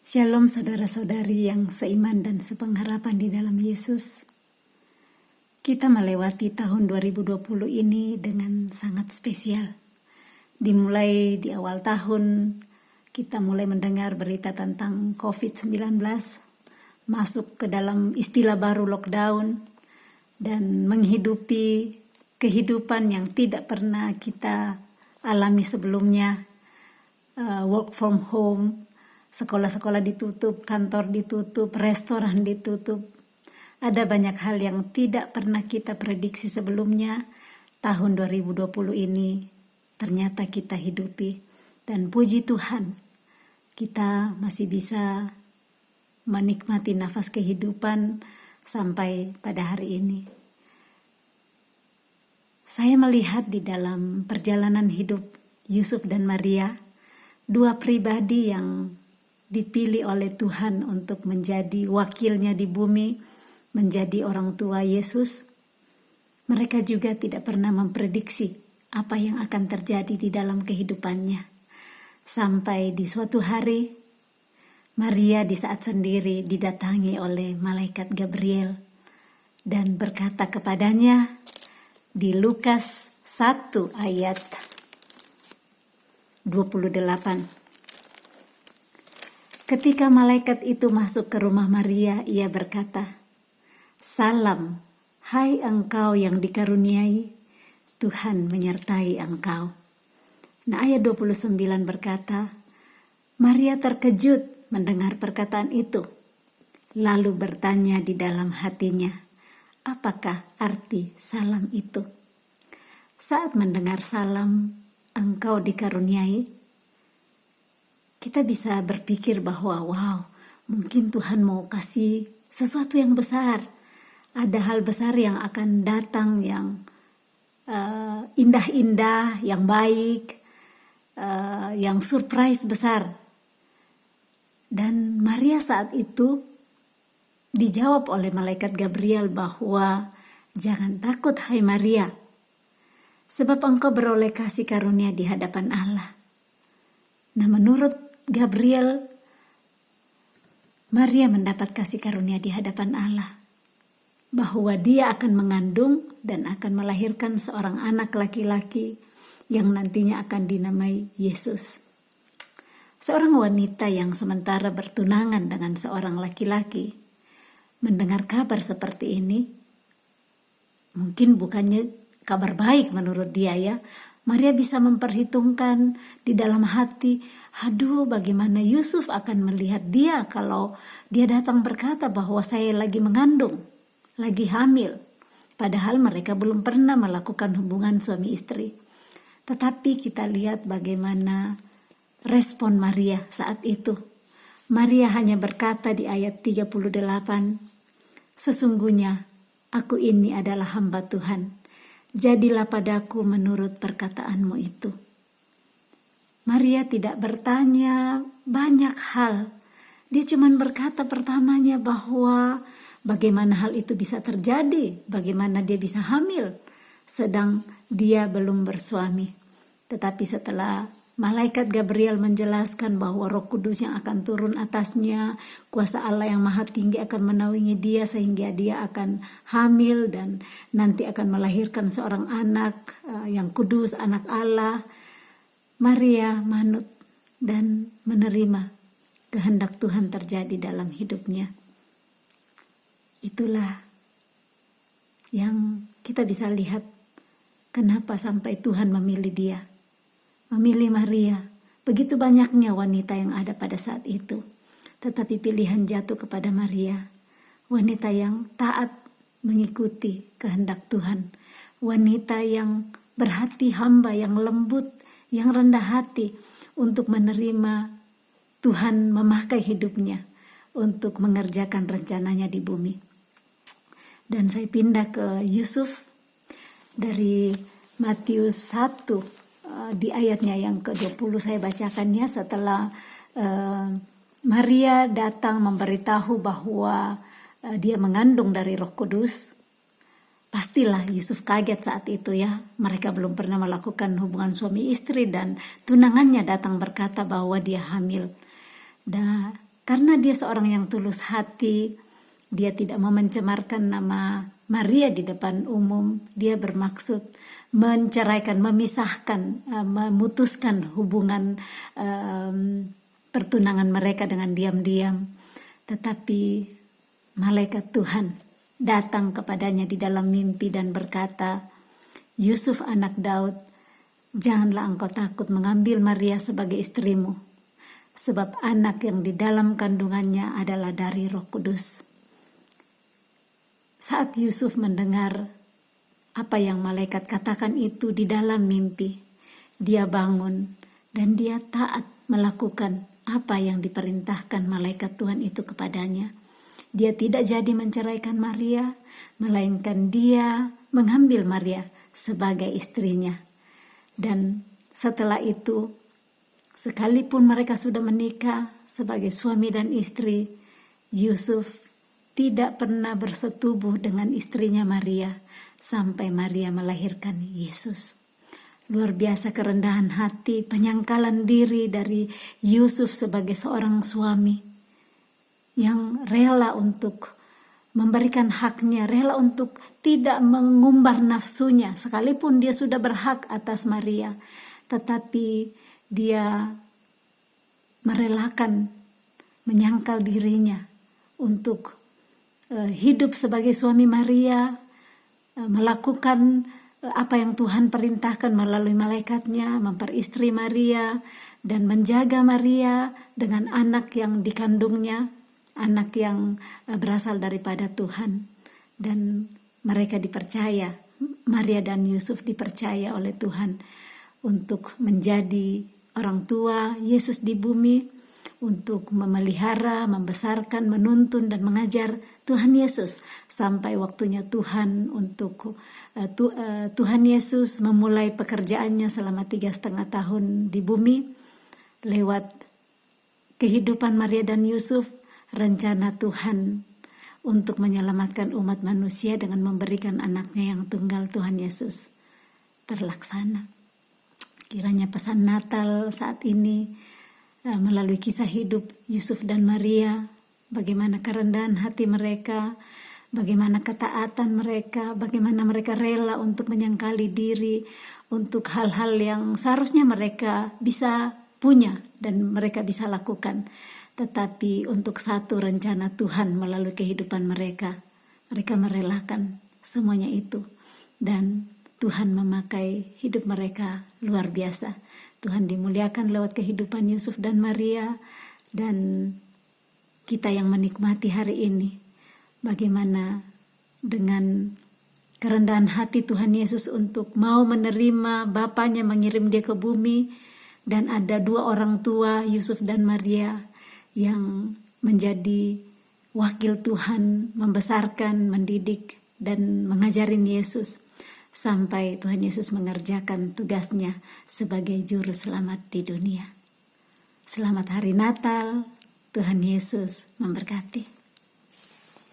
Shalom saudara-saudari yang seiman dan sepengharapan di dalam Yesus. Kita melewati tahun 2020 ini dengan sangat spesial. Dimulai di awal tahun, kita mulai mendengar berita tentang COVID-19, masuk ke dalam istilah baru lockdown, dan menghidupi kehidupan yang tidak pernah kita alami sebelumnya, work from home. Sekolah-sekolah ditutup, kantor ditutup, restoran ditutup. Ada banyak hal yang tidak pernah kita prediksi sebelumnya. Tahun 2020 ini ternyata kita hidupi. Dan puji Tuhan, kita masih bisa menikmati nafas kehidupan sampai pada hari ini. Saya melihat di dalam perjalanan hidup Yusuf dan Maria, dua pribadi yang dipilih oleh Tuhan untuk menjadi wakilnya di bumi, menjadi orang tua Yesus. Mereka juga tidak pernah memprediksi apa yang akan terjadi di dalam kehidupannya. Sampai di suatu hari, Maria di saat sendiri didatangi oleh malaikat Gabriel dan berkata kepadanya di Lukas 1 ayat 28. Ketika malaikat itu masuk ke rumah Maria, ia berkata, "Salam, hai engkau yang dikaruniai, Tuhan menyertai engkau." Nah, ayat 29 berkata, Maria terkejut mendengar perkataan itu, lalu bertanya di dalam hatinya, apakah arti salam itu? Saat mendengar salam, engkau dikaruniai, kita bisa berpikir bahwa mungkin Tuhan mau kasih sesuatu yang besar. Ada hal besar yang akan datang yang indah-indah, yang baik, yang surprise besar. Dan Maria saat itu dijawab oleh malaikat Gabriel bahwa jangan takut hai Maria, sebab engkau beroleh kasih karunia di hadapan Allah. Nah, menurut Gabriel, Maria mendapat kasih karunia di hadapan Allah, bahwa dia akan mengandung dan akan melahirkan seorang anak laki-laki yang nantinya akan dinamai Yesus. Seorang wanita yang sementara bertunangan dengan seorang laki-laki mendengar kabar seperti ini, mungkin bukannya kabar baik menurut dia ya. Maria bisa memperhitungkan di dalam hati, bagaimana Yusuf akan melihat dia kalau dia datang berkata bahwa saya lagi mengandung, lagi hamil. Padahal mereka belum pernah melakukan hubungan suami istri. Tetapi kita lihat bagaimana respon Maria saat itu. Maria hanya berkata di ayat 38, "Sesungguhnya aku ini adalah hamba Tuhan. Jadilah padaku menurut perkataanmu itu." Maria tidak bertanya banyak hal. Dia cuma berkata pertamanya bahwa bagaimana hal itu bisa terjadi, bagaimana dia bisa hamil, sedang dia belum bersuami. Tetapi setelah malaikat Gabriel menjelaskan bahwa Roh Kudus yang akan turun atasnya, kuasa Allah yang maha tinggi akan menaungi dia sehingga dia akan hamil dan nanti akan melahirkan seorang anak yang kudus, anak Allah. Maria manut dan menerima kehendak Tuhan terjadi dalam hidupnya. Itulah yang kita bisa lihat kenapa sampai Tuhan memilih dia. Memilih Maria. Begitu banyaknya wanita yang ada pada saat itu. Tetapi pilihan jatuh kepada Maria. Wanita yang taat mengikuti kehendak Tuhan. Wanita yang berhati hamba, yang lembut, yang rendah hati untuk menerima Tuhan memakai hidupnya untuk mengerjakan rencananya di bumi. Dan saya pindah ke Yusuf dari Matius 1. Di ayatnya yang ke-20 saya bacakannya setelah Maria datang memberitahu bahwa dia mengandung dari Roh Kudus. Pastilah Yusuf kaget saat itu ya. Mereka belum pernah melakukan hubungan suami istri dan tunangannya datang berkata bahwa dia hamil. Dan Karena dia seorang yang tulus hati, dia tidak mau mencemarkan nama Maria di depan umum. Dia bermaksud menceraikan, memisahkan, memutuskan hubungan pertunangan mereka dengan diam-diam. Tetapi malaikat Tuhan datang kepadanya di dalam mimpi dan berkata, "Yusuf anak Daud, janganlah engkau takut mengambil Maria sebagai istrimu, sebab anak yang di dalam kandungannya adalah dari Roh Kudus." Saat Yusuf mendengar apa yang malaikat katakan itu di dalam mimpi, dia bangun dan dia taat melakukan apa yang diperintahkan malaikat Tuhan itu kepadanya. Dia tidak jadi menceraikan Maria, melainkan dia mengambil Maria sebagai istrinya. Dan setelah itu, sekalipun mereka sudah menikah sebagai suami dan istri, Yusuf tidak pernah bersetubuh dengan istrinya Maria sampai Maria melahirkan Yesus. Luar biasa kerendahan hati, penyangkalan diri dari Yusuf sebagai seorang suami yang rela untuk memberikan haknya, rela untuk tidak mengumbar nafsunya, sekalipun dia sudah berhak atas Maria, tetapi dia merelakan, menyangkal dirinya untuk hidup sebagai suami Maria, melakukan apa yang Tuhan perintahkan melalui malaikatnya, memperistri Maria dan menjaga Maria dengan anak yang dikandungnya, anak yang berasal daripada Tuhan. Dan mereka dipercaya, Maria dan Yusuf dipercaya oleh Tuhan untuk menjadi orang tua Yesus di bumi, untuk memelihara, membesarkan, menuntun dan mengajar Tuhan Yesus sampai waktunya Tuhan untuk Tuhan Yesus memulai pekerjaannya selama 3,5 tahun di bumi. Lewat kehidupan Maria dan Yusuf, rencana Tuhan untuk menyelamatkan umat manusia dengan memberikan anaknya yang tunggal, Tuhan Yesus, terlaksana. Kiranya pesan Natal saat ini melalui kisah hidup Yusuf dan Maria, bagaimana kerendahan hati mereka, bagaimana ketaatan mereka, bagaimana mereka rela untuk menyangkali diri untuk hal-hal yang seharusnya mereka bisa punya dan mereka bisa lakukan. Tetapi untuk satu rencana Tuhan melalui kehidupan mereka, mereka merelakan semuanya itu. Dan Tuhan memakai hidup mereka luar biasa. Tuhan dimuliakan lewat kehidupan Yusuf dan Maria, dan kita yang menikmati hari ini, bagaimana dengan kerendahan hati Tuhan Yesus untuk mau menerima Bapaknya mengirim dia ke bumi, dan ada 2 orang tua, Yusuf dan Maria, yang menjadi wakil Tuhan, membesarkan, mendidik, dan mengajarin Yesus sampai Tuhan Yesus mengerjakan tugasnya sebagai juru selamat di dunia. Selamat hari Natal, Tuhan Yesus memberkati.